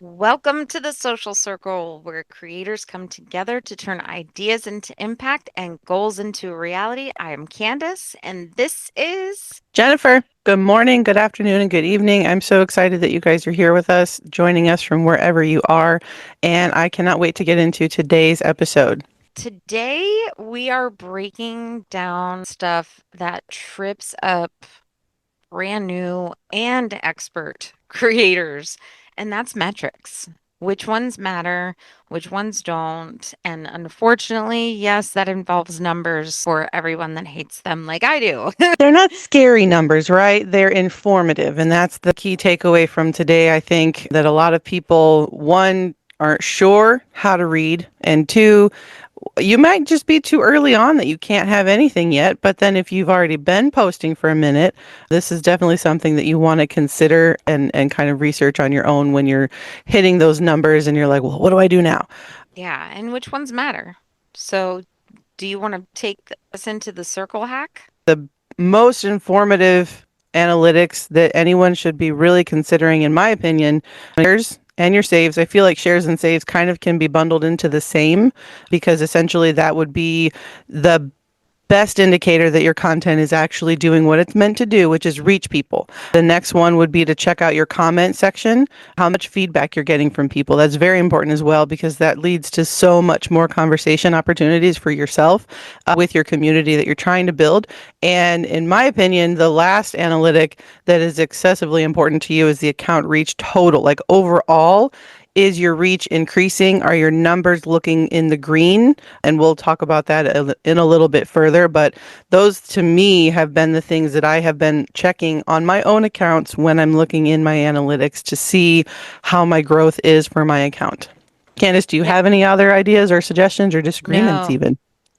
Welcome to the social circle where creators come together to turn ideas into impact and goals into reality. I am Candace, and this is Jennifer, good morning, good afternoon, and good evening. I'm so excited that you guys are here with us, joining us from wherever you are, and I cannot wait to get into today's episode. today we are breaking down stuff that trips up brand new and expert creators, and that's metrics. Which ones matter, which ones don't. And unfortunately, yes, that involves numbers for everyone that hates them like I do. They're not scary numbers, right? They're informative, and that's the key takeaway from today. I think that a lot of people, one, aren't sure how to read, and two, you might just be too early on that you can't have anything yet. But then if you've already been posting for a minute, this is definitely something that you want to consider and kind of research on your own when you're hitting those numbers and you're like, well, what do I do now? Yeah, and which ones matter? So, do you want to take us into the circle hack? The most informative analytics that anyone should be really considering, in my opinion, shares and your saves. I feel like shares and saves kind of can be bundled into the same because essentially that would be the best indicator that your content is actually doing what it's meant to do, which is reach people. The next one would be to check out your comment section, how much feedback you're getting from people. That's very important as well because that leads to so much more conversation opportunities for yourself with your community that you're trying to build. And in my opinion, the last analytic that is excessively important to you is the account reach total. Like overall, is your reach increasing? Are your numbers looking in the green? And we'll talk about that in a little bit further. But those to me have been the things that I have been checking on my own accounts when I'm looking in my analytics to see how my growth is for my account. Candace, do you Yeah. have any other ideas or suggestions or disagreements No, even?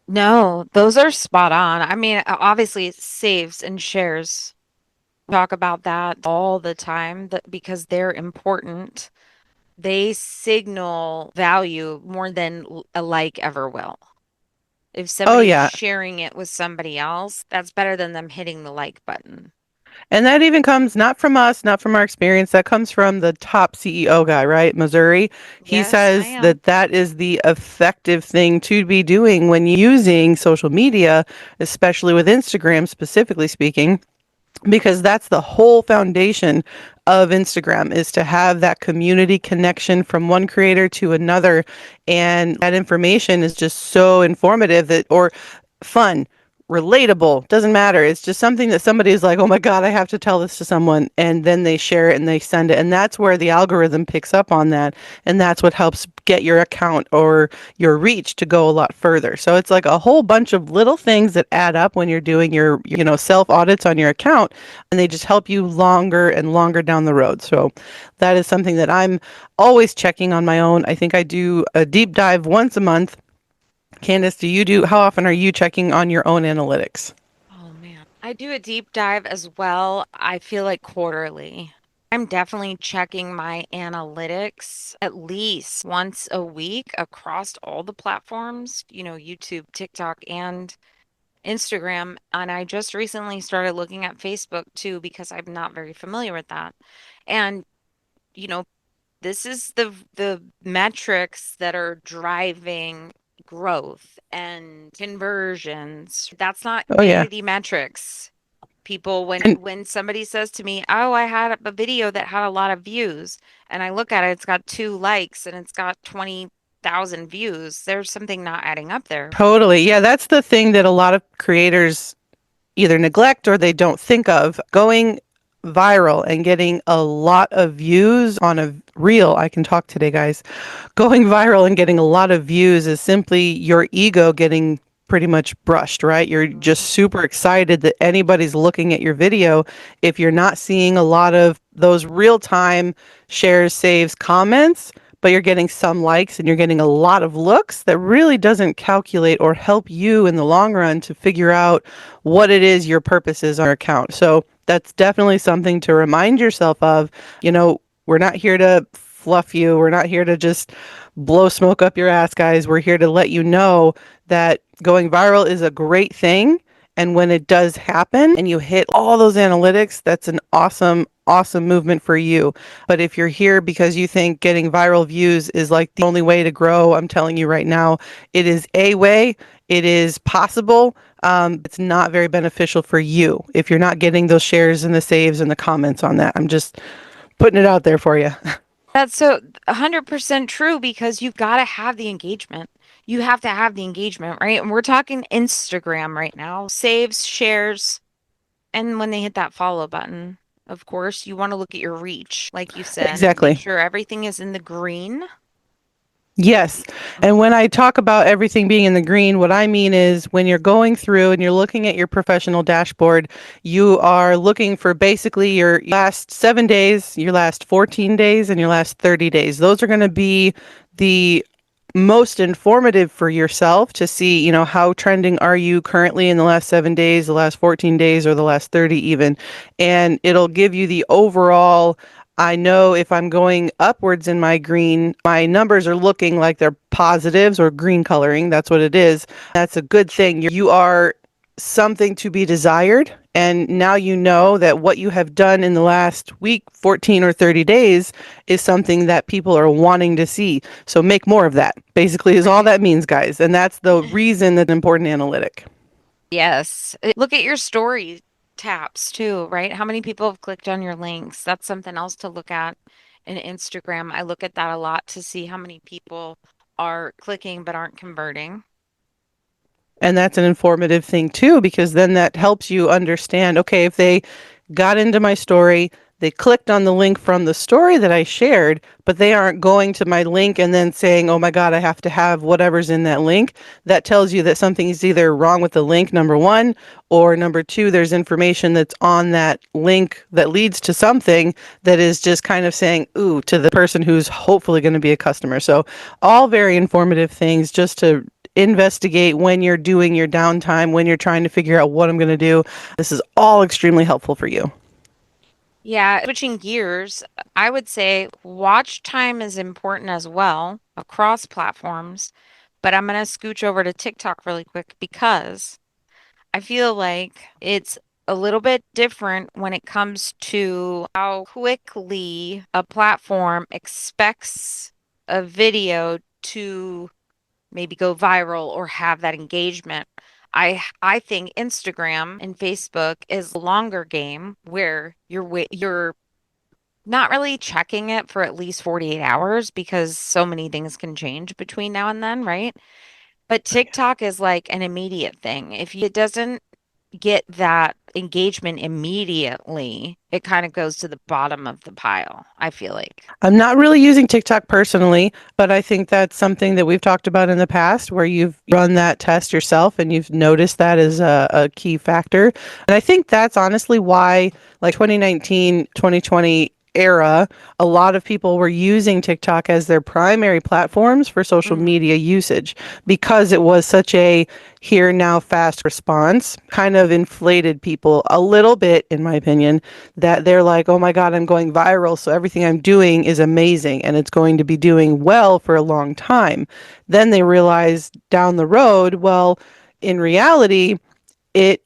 no, those are spot on. I mean, obviously, saves and shares. Talk about that all the time because they're important. They signal value more than a like ever will. If Oh, somebody's yeah. sharing it with somebody else, that's better than them hitting the like button. And that even comes not from us, not from our experience. That comes from the top CEO guy, right? Missouri. He Yes, I says am. that that is the effective thing to be doing when using social media, especially with Instagram, specifically speaking, because that's the whole foundation of Instagram is to have that community connection from one creator to another. And that information is just so informative that, or fun, relatable, doesn't matter. It's just something that somebody is like, oh my God, I have to tell this to someone. And then they share it and they send it. And that's where the algorithm picks up on that. And that's what helps get your account or your reach to go a lot further. So it's like a whole bunch of little things that add up when you're doing your, self audits on your account, and they just help you longer and longer down the road. So that is something that I'm always checking on my own. I think I do a deep dive once a month. Candace, how often are you checking on your own analytics? Oh man. I do a deep dive as well. I feel like quarterly. I'm definitely checking my analytics at least once a week across all the platforms, YouTube, TikTok, and Instagram. And I just recently started looking at Facebook too because I'm not very familiar with that. And, you know, this is the metrics that are driving growth and conversions. That's not Oh, yeah. vanity metrics. People, when And when somebody says to me, "Oh, I had a video that had a lot of views," and I look at it, it's got 2 likes and it's got 20,000 views. There's something not adding up there. totally. Yeah, that's the thing that a lot of creators either neglect or they don't think of. Going viral and getting a lot of views on a reel. I can talk today, guys. Going viral and getting a lot of views is simply your ego getting pretty much brushed, right? You're just Mhm. super excited that anybody's looking at your video. If you're not seeing a lot of those real time shares, saves, comments, but you're getting some likes and you're getting a lot of looks, that really doesn't calculate or help you in the long run to figure out what it is your purpose is on your account. So that's definitely something to remind yourself of. We're not here to fluff you. We're not here to just blow smoke up your ass, guys. We're here to let you know that going viral is a great thing. And when it does happen and you hit all those analytics, that's an awesome, awesome movement for you. But if you're here because you think getting viral views is like the only way to grow, I'm telling you right now, it is a way. It is possible. It's not very beneficial for you if you're not getting those shares and the saves and the comments on that. I'm just putting it out there for you. That's so 100% true because you've got to have the engagement. You have to have the engagement, right? And we're talking Instagram right now, saves, shares, and when they hit that follow button, of course, you want to look at your reach, like you said, make Exactly. sure everything is in the green. Yes. And when I talk about everything being in the green, what I mean is when you're going through and you're looking at your professional dashboard, you are looking for basically your last 7 days, your last 14 days, and your last 30 days. Those are going to be the most informative for yourself to see, how trending are you currently in the last 7 days, the last 14 days, or the last 30 even. And it'll give you the overall. I know if I'm going upwards in my green, my numbers are looking like they're positives or green coloring. That's what it is. That's a good thing. You are something to be desired. And now you know that what you have done in the last week, 14 or 30 days, is something that people are wanting to see. So make more of that, basically, is all Right. that means, guys. And that's the reason that's an important analytic. Yes. Look at your story taps too, right? How many people have clicked on your links? That's something else to look at in Instagram. I look at that a lot to see how many people are clicking but aren't converting. And that's an informative thing too, because then that helps you understand, okay, if they got into my story, they clicked on the link from the story that I shared, but they aren't going to my link and then saying, oh my God, I have to have whatever's in that link. That tells you that something is either wrong with the link, number one, or number two, there's information that's on that link that leads to something that is just kind of saying, ooh, to the person who's hopefully going to be a customer. So, all very informative things just to investigate when you're doing your downtime, when you're trying to figure out what I'm going to do. This is all extremely helpful for you. Yeah, switching gears, I would say watch time is important as well across platforms, but I'm going to scooch over to TikTok really quick because I feel like it's a little bit different when it comes to how quickly a platform expects a video to maybe go viral or have that engagement. I think Instagram and Facebook is a longer game where you're not really checking it for at least 48 hours because so many things can change between now and then, right? But TikTok is like an immediate thing. If it doesn't get that engagement immediately, it kind of goes to the bottom of the pile, I feel like. I'm not really using TikTok personally, but I think that's something that we've talked about in the past where you've run that test yourself and you've noticed that as a key factor. And I think that's honestly why, like 2019, 2020 era, a lot of people were using TikTok as their primary platforms for social Mhm. media usage because it was such a here now fast response, kind of inflated people a little bit, in my opinion, that they're like, oh my God, I'm going viral. So everything I'm doing is amazing and it's going to be doing well for a long time. Then they realize down the road, well, in reality, it,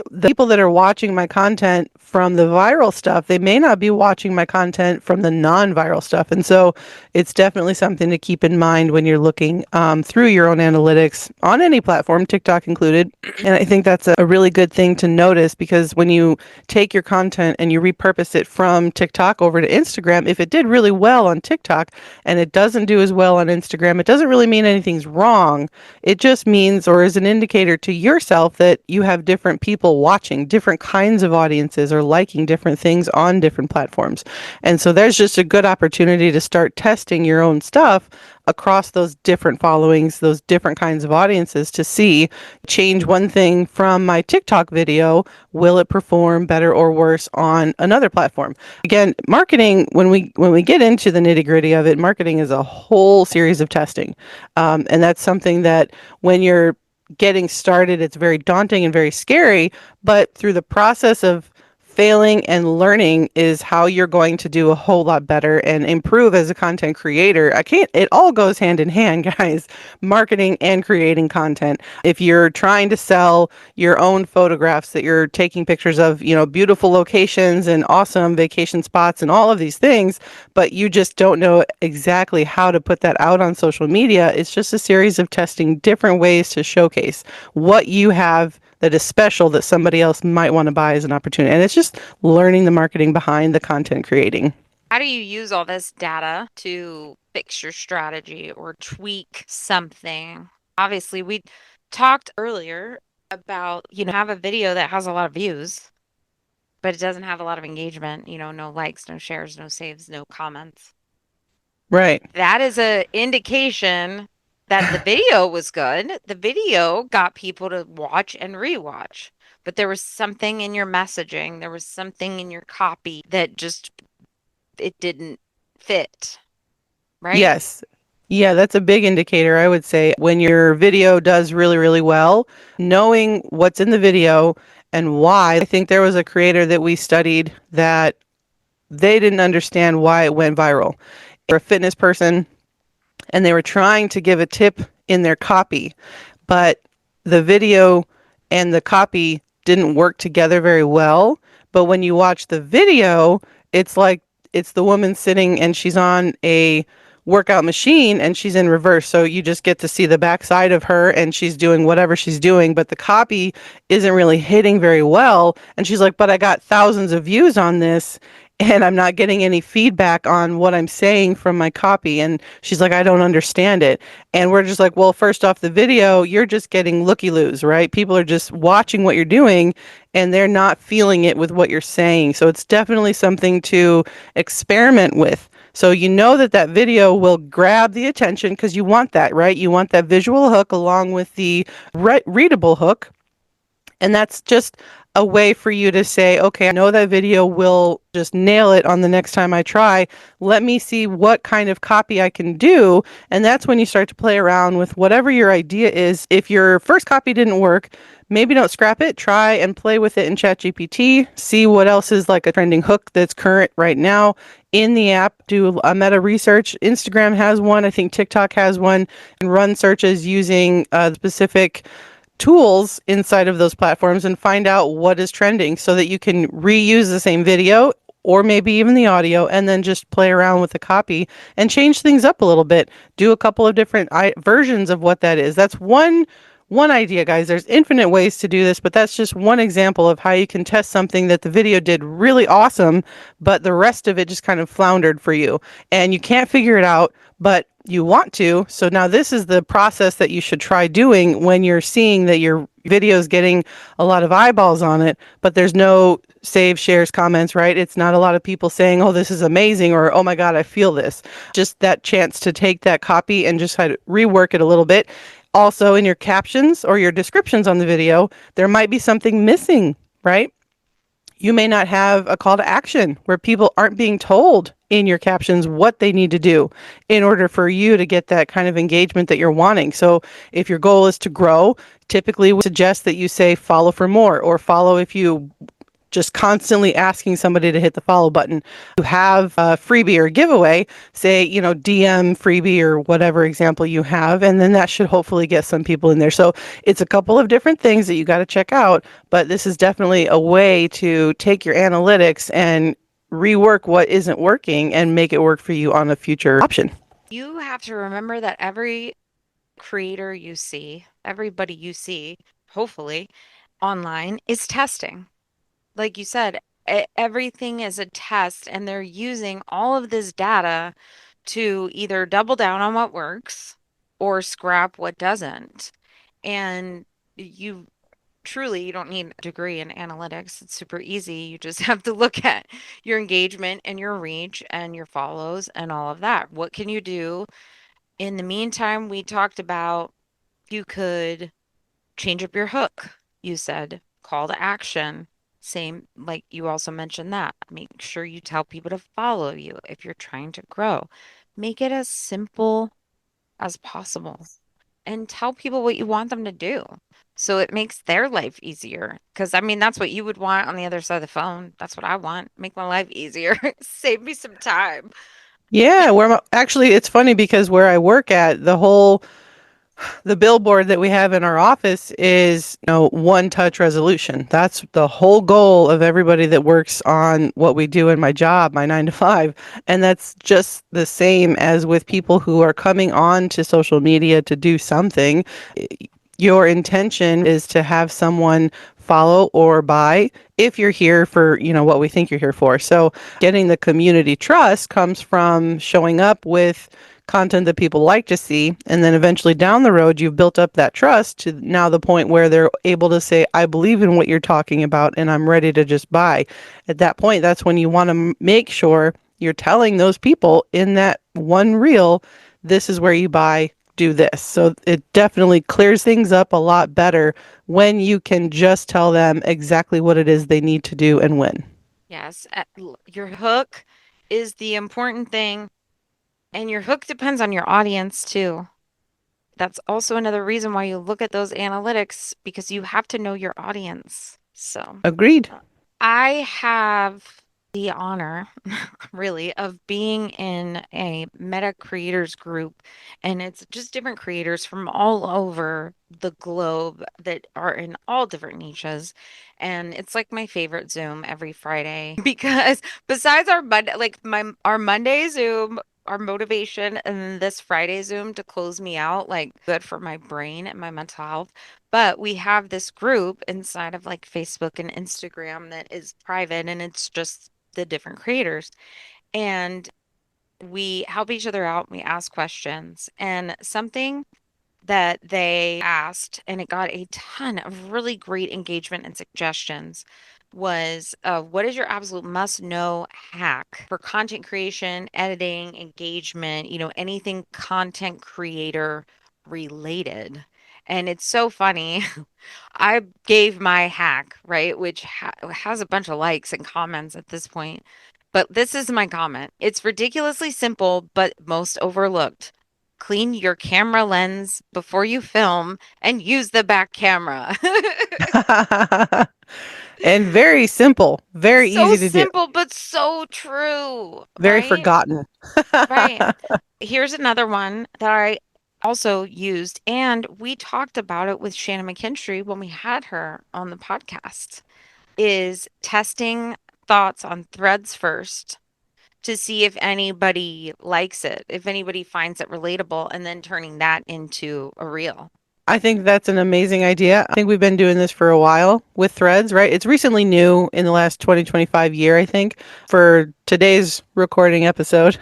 the people that are watching my content from the viral stuff, they may not be watching my content from the non-viral stuff. And so it's definitely something to keep in mind when you're looking through your own analytics on any platform, TikTok included. And I think that's a really good thing to notice because when you take your content and you repurpose it from TikTok over to Instagram, if it did really well on TikTok and it doesn't do as well on Instagram, it doesn't really mean anything's wrong. It just means, or is an indicator to yourself that you have different people watching, different kinds of audiences, or liking different things on different platforms. And so there's just a good opportunity to start testing your own stuff across those different followings, those different kinds of audiences to see, change one thing from my TikTok video, will it perform better or worse on another platform? Again, marketing, when we get into the nitty-gritty of it, marketing is a whole series of testing. And that's something that when you're getting started, it's very daunting and very scary. But through the process of failing and learning is how you're going to do a whole lot better and improve as a content creator. I can't, it all goes hand in hand, guys, marketing and creating content. If you're trying to sell your own photographs that you're taking pictures of, beautiful locations and awesome vacation spots and all of these things, but you just don't know exactly how to put that out on social media, it's just a series of testing different ways to showcase what you have that is special that somebody else might want to buy as an opportunity. And it's just learning the marketing behind the content creating. How do you use all this data to fix your strategy or tweak something? Obviously, we talked earlier about, have a video that has a lot of views, but it doesn't have a lot of engagement, no likes, no shares, no saves, no comments. Right. That is a indication that the video was good. The video got people to watch and rewatch. But there was something in your messaging, there was something in your copy that just it didn't fit, right? Yes. Yeah, that's a big indicator, I would say, when your video does really, really well, knowing what's in the video and why. I think there was a creator that we studied that they didn't understand why it went viral. They're a fitness person and they were trying to give a tip in their copy, but the video and the copy didn't work together very well. But when you watch the video, it's like it's the woman sitting and she's on a workout machine and she's in reverse. So you just get to see the backside of her and she's doing whatever she's doing, but the copy isn't really hitting very well. And she's like, but I got thousands of views on this and I'm not getting any feedback on what I'm saying from my copy. And she's like, I don't understand it. And we're just like, well, first off, the video, you're just getting looky-loos, right? People are just watching what you're doing and they're not feeling it with what you're saying. So it's definitely something to experiment with. So you know that that video will grab the attention because you want that, right? You want that visual hook along with the readable hook. And that's just a way for you to say, okay, I know that video will just nail it on the next time I try. Let me see what kind of copy I can do. And that's when you start to play around with whatever your idea is. If your first copy didn't work, maybe don't scrap it. Try and play with it in ChatGPT. See what else is like a trending hook that's current right now in the app. Do a meta research. Instagram has one. I think TikTok has one. And run searches using specific tools inside of those platforms and find out what is trending so that you can reuse the same video or maybe even the audio and then just play around with the copy and change things up a little bit. Do a couple of different versions of what that is. That's one idea, guys. There's infinite ways to do this, but that's just one example of how you can test something that the video did really awesome, but the rest of it just kind of floundered for you and you can't figure it out, but you want to. So now this is the process that you should try doing when you're seeing that your video is getting a lot of eyeballs on it, but there's no save, shares, comments, right? It's not a lot of people saying, oh, this is amazing, or oh my God, I feel this. Just that chance to take that copy and just kind of rework it a little bit. Also, in your captions or your descriptions on the video, there might be something missing, right? You may not have a call to action where people aren't being told in your captions what they need to do in order for you to get that kind of engagement that you're wanting. So if your goal is to grow, typically we suggest that you say follow for more or follow if you just constantly asking somebody to hit the follow button. You have a freebie or giveaway, say, DM freebie or whatever example you have, and then that should hopefully get some people in there. So it's a couple of different things that you got to check out, but this is definitely a way to take your analytics and rework what isn't working and make it work for you on a future option. You have to remember that every creator you see, everybody you see, hopefully online, is testing. Like you said, everything is a test, and they're using all of this data to either double down on what works or scrap what doesn't. And you you don't need a degree in analytics. It's super easy. You just have to look at your engagement and your reach and your follows and all of that. What can you do? In the meantime, we talked about you could change up your hook. You said call to action. Same, like you also mentioned that. Make sure you tell people to follow you if you're trying to grow. Make it as simple as possible. and tell people what you want them to do. So it makes their life easier. Because, I mean, that's what you would want on the other side of the phone. That's what I want. Make my life easier. Save me some time. Yeah, actually it's funny because where I work at, the billboard that we have in our office is, one touch resolution. That's the whole goal of everybody that works on what we do in my job, my 9 to 5. And that's just the same as with people who are coming on to social media to do something. Your intention is to have someone follow or buy if you're here for, what we think you're here for. So getting the community trust comes from showing up with content that people like to see, and then eventually down the road you've built up that trust to now the point where they're able to say, I believe in what you're talking about and I'm ready to just buy. At that point, that's when you want to make sure you're telling those people in that one reel, this is where you buy, do this. So it definitely clears things up a lot better when you can just tell them exactly what it is they need to do and when. Yes, your hook is the important thing, and your hook depends on your audience too. That's also another reason why you look at those analytics because you have to know your audience. So, Agreed. I have the honor, really, of being in a meta creators group, and it's just different creators from all over the globe that are in all different niches. And it's like my favorite Zoom every Friday because besides our Monday, like our Monday Zoom, our motivation, and then this Friday Zoom to close me out, like good for my brain and my mental health. But we have this group inside of like Facebook and Instagram that is private, and it's just the different creators. And we help each other out. We ask questions. And something that they asked, and it got a ton of really great engagement and suggestions, was what is your absolute must know hack for content creation, editing, engagement, anything content creator related? And it's so funny. I gave my hack, right, which has a bunch of likes and comments at this point. But this is my comment. It's ridiculously simple, but most overlooked. Clean your camera lens before you film and use the back camera. And very simple, very So easy to do, simple, but so true, very right? forgotten. Right. Here's another one that I also used, and we talked about it with Shannon McKinstry when we had her on the podcast, is testing thoughts on threads first to see if anybody likes it, if anybody finds it relatable, and then turning that into a reel. I think that's an amazing idea. I think we've been doing this for a while with Threads, right? It's recently new in the last 2025 year, I think. For today's recording episode,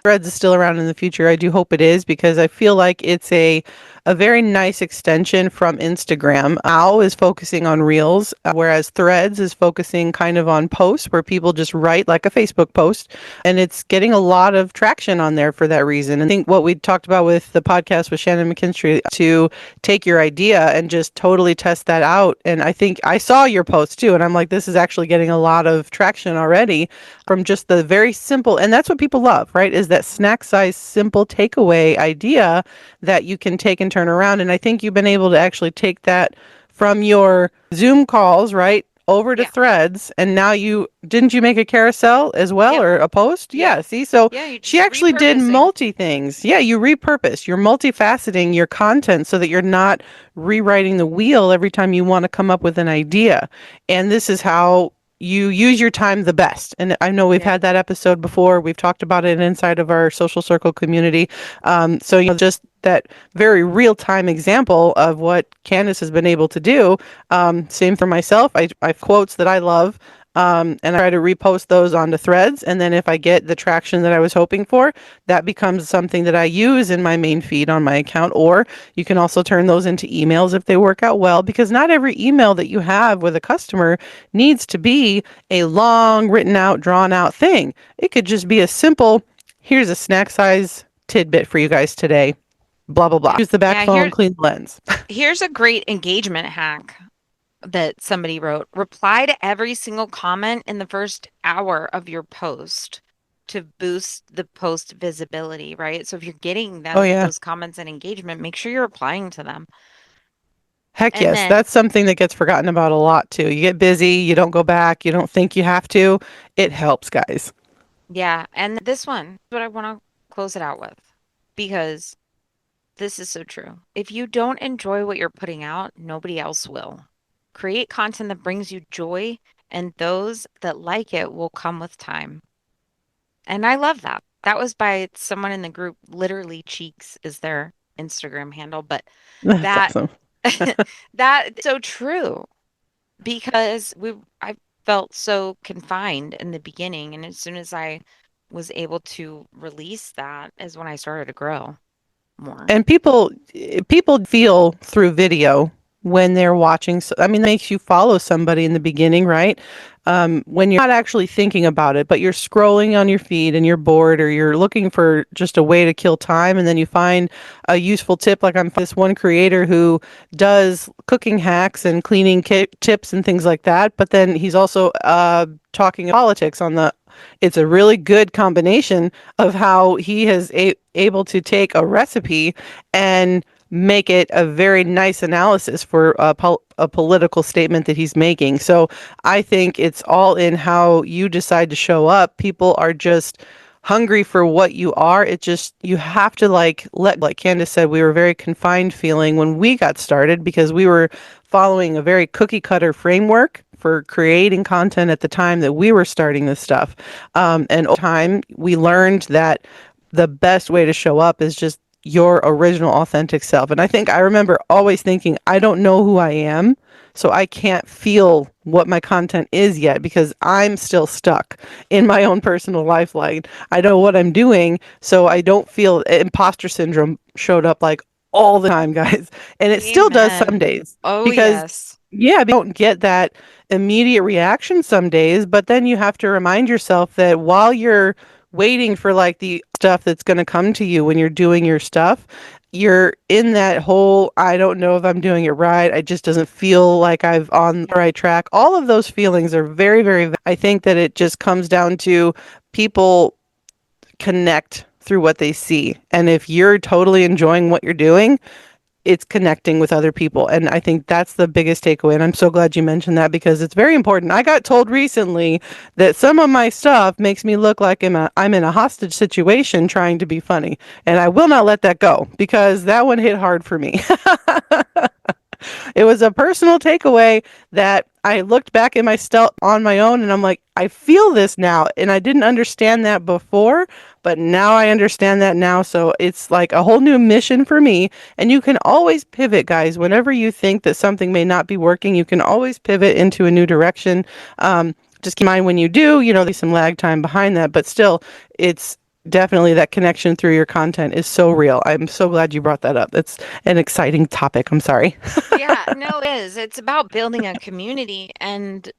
Threads is still around in the future. I do hope it is because I feel like it's a very nice extension from Instagram. Now is focusing on Reels, whereas Threads is focusing kind of on posts where people just write like a Facebook post, and it's getting a lot of traction on there for that reason. And I think what we talked about with the podcast with Shannon McKinstry to take your idea and just totally test that out. And I think I saw your post too, and I'm like, this is actually getting a lot of traction already from just the very simple, and that's what people love, right? Is that snack size simple takeaway idea that you can take and turn around. And I think you've been able to actually take that from your Zoom calls, right, over to Yeah. Threads. And now you didn't you make a carousel as well Yep. or a post? Yep. Yeah. See, so Yeah, you're she just actually did repurposing. multi things. Yeah, you repurpose. You're multifaceting your content so that you're not rewriting the wheel every time you want to come up with an idea. And this is how you use your time the best. And I know we've Yeah. had that episode before. We've talked about it inside of our social circle community. So, just that very real time example of what Candace has been able to do. Same for myself. I have quotes that I love. And I try to repost those onto Threads. And then if I get the traction that I was hoping for, that becomes something that I use in my main feed on my account. Or you can also turn those into emails if they work out well, because not every email that you have with a customer needs to be a long, written out, drawn out thing. It could just be a simple, here's a snack size tidbit for you guys today. Blah, blah, blah. Use the back Yeah, phone, clean the lens. here's a great engagement hack that somebody wrote. Reply to every single comment in the first hour of your post. to boost the post visibility, right? So if you're getting Oh that yeah. those comments and engagement, make sure you're replying to them. Heck And yes, then, that's something that gets forgotten about a lot too. You get busy, you don't go back, you don't think you have to. It helps, guys. yeah, and this one, what I want to close it out with, because this is so true. If you don't enjoy what you're putting out, nobody else will. Create content that brings you joy, and those that like it will come with time. And I love that. That was by someone in the group. Literally, Cheeks is their Instagram handle, but That's that awesome. that so true because I felt so confined in the beginning, and as soon as I was able to release that is when I started to grow more. And people feel through video when they're watching. So, I mean, that makes you follow somebody in the beginning, right? When you're not actually thinking about it, but you're scrolling on your feed and you're bored or you're looking for just a way to kill time, and then you find a useful tip. Like I'm this one creator who does cooking hacks and cleaning tips and things like that, but then he's also talking politics on the. It's a really good combination of how he has able to take a recipe and make it a very nice analysis for a political statement that he's making. So I think it's all in how you decide to show up. People are just hungry for what you are. It just, you have to like Candace said, we were very confined feeling when we got started because we were following a very cookie cutter framework for creating content at the time that we were starting this stuff. And over time, we learned that the best way to show up is just your original authentic self. And I think I remember always thinking, I don't know who I am, so I can't feel what my content is yet because I'm still stuck in my own personal life. Like, I know what I'm doing, so I don't feel imposter syndrome showed up like all the time, guys. And it still does some Amen. days Oh, because, yes. yeah, you don't get that immediate reaction some days, but then you have to remind yourself that while you're waiting for like the stuff that's going to come to you when you're doing your stuff, you're in that whole I don't know if I'm doing it right. I just doesn't feel like I've on the Yeah. right track. All of those feelings are very I think that it just comes down to people connect through what they see. And if you're totally enjoying what you're doing, it's connecting with other people. And I think that's the biggest takeaway. And I'm so glad you mentioned that because it's very important. I got told recently that some of my stuff makes me look like I'm in a hostage situation trying to be funny. And I will not let that go because that one hit hard for me. It was a personal takeaway that I looked back at my stuff on my own and I'm like, I feel this now. And I didn't understand that before, but now I understand that now. So it's like a whole new mission for me. And you can always pivot, guys. Whenever you think that something may not be working, you can always pivot into a new direction. Just keep in mind when you do, there's some lag time behind that, but still, it's definitely that connection through your content is so real. I'm so glad you brought that up. That's an exciting topic. I'm sorry. Yeah, no, it is. It's about building a community. And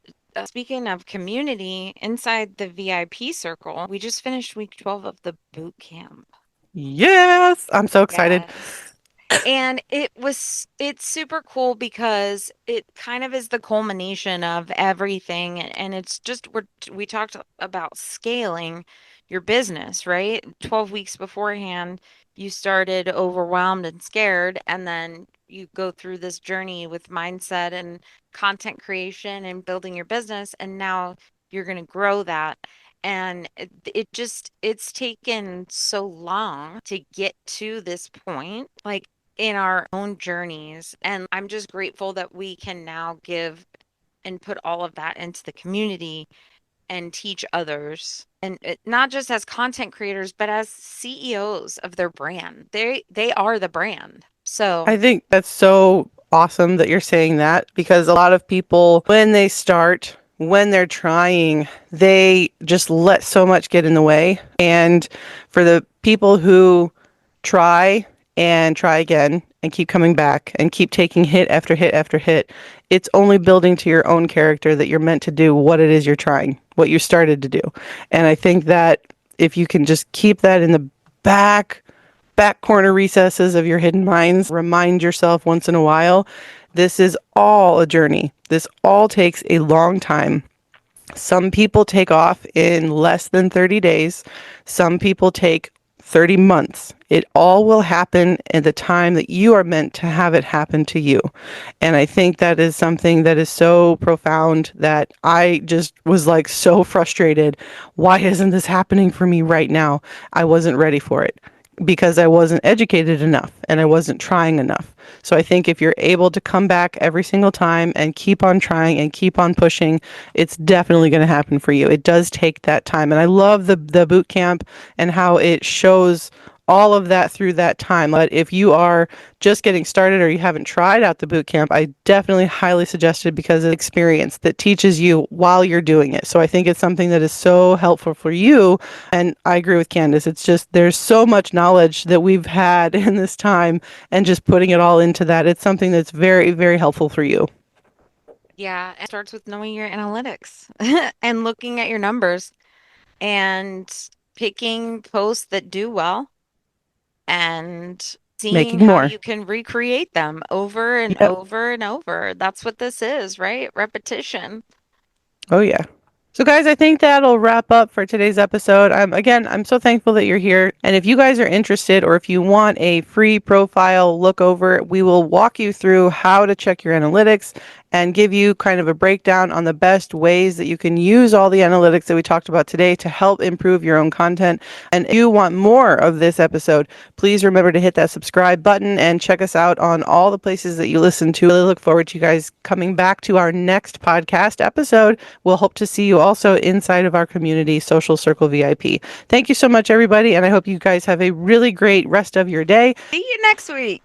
speaking of community, inside the VIP circle, we just finished week 12 of the boot camp. Yes, I'm so excited. Yes. And it's super cool because it kind of is the culmination of everything. And it's just, we talked about scaling your business, right? 12 weeks beforehand, you started overwhelmed and scared. And then you go through this journey with mindset and content creation and building your business. And now you're going to grow that. And it's taken so long to get to this point, like in our own journeys. And I'm just grateful that we can now give and put all of that into the community and teach others. And not just as content creators, but as CEOs of their brand. They are the brand. So, I think that's so awesome that you're saying that because a lot of people, when they start, when they're trying, they just let so much get in the way. And for the people who try and try again and keep coming back and keep taking hit after hit after hit, it's only building to your own character that you're meant to do what it is you're trying, what you started to do. And I think that if you can just keep that in the back corner recesses of your hidden minds, remind yourself once in a while, this is all a journey. This all takes a long time. Some people take off in less than 30 days. Some people take 30 months. It all will happen at the time that you are meant to have it happen to you. And I think that is something that is so profound that I just was like so frustrated. Why isn't this happening for me right now? I wasn't ready for it because I wasn't educated enough and I wasn't trying enough. So I think if you're able to come back every single time and keep on trying and keep on pushing, it's definitely going to happen for you. It does take that time. And I love the boot camp and how it shows all of that through that time. But if you are just getting started or you haven't tried out the boot camp, I definitely highly suggest it because it's experience that teaches you while you're doing it. So I think it's something that is so helpful for you. And I agree with Candace. It's just there's so much knowledge that we've had in this time and just putting it all into that. It's something that's very, very helpful for you. Yeah, and it starts with knowing your analytics and looking at your numbers and picking posts that do well and seeing Making how more. you can recreate them over and Yep. over and over. That's what this is, right? Repetition. Oh, yeah. So, guys, I think that'll wrap up for today's episode. Again, I'm so thankful that you're here. And if you guys are interested or if you want a free profile look over, we will walk you through how to check your analytics and give you kind of a breakdown on the best ways that you can use all the analytics that we talked about today to help improve your own content. And if you want more of this episode, please remember to hit that subscribe button and check us out on all the places that you listen to. I really look forward to you guys coming back to our next podcast episode. We'll hope to see you also inside of our community, Social Circle VIP. Thank you so much, everybody, and I hope you guys have a really great rest of your day. See you next week.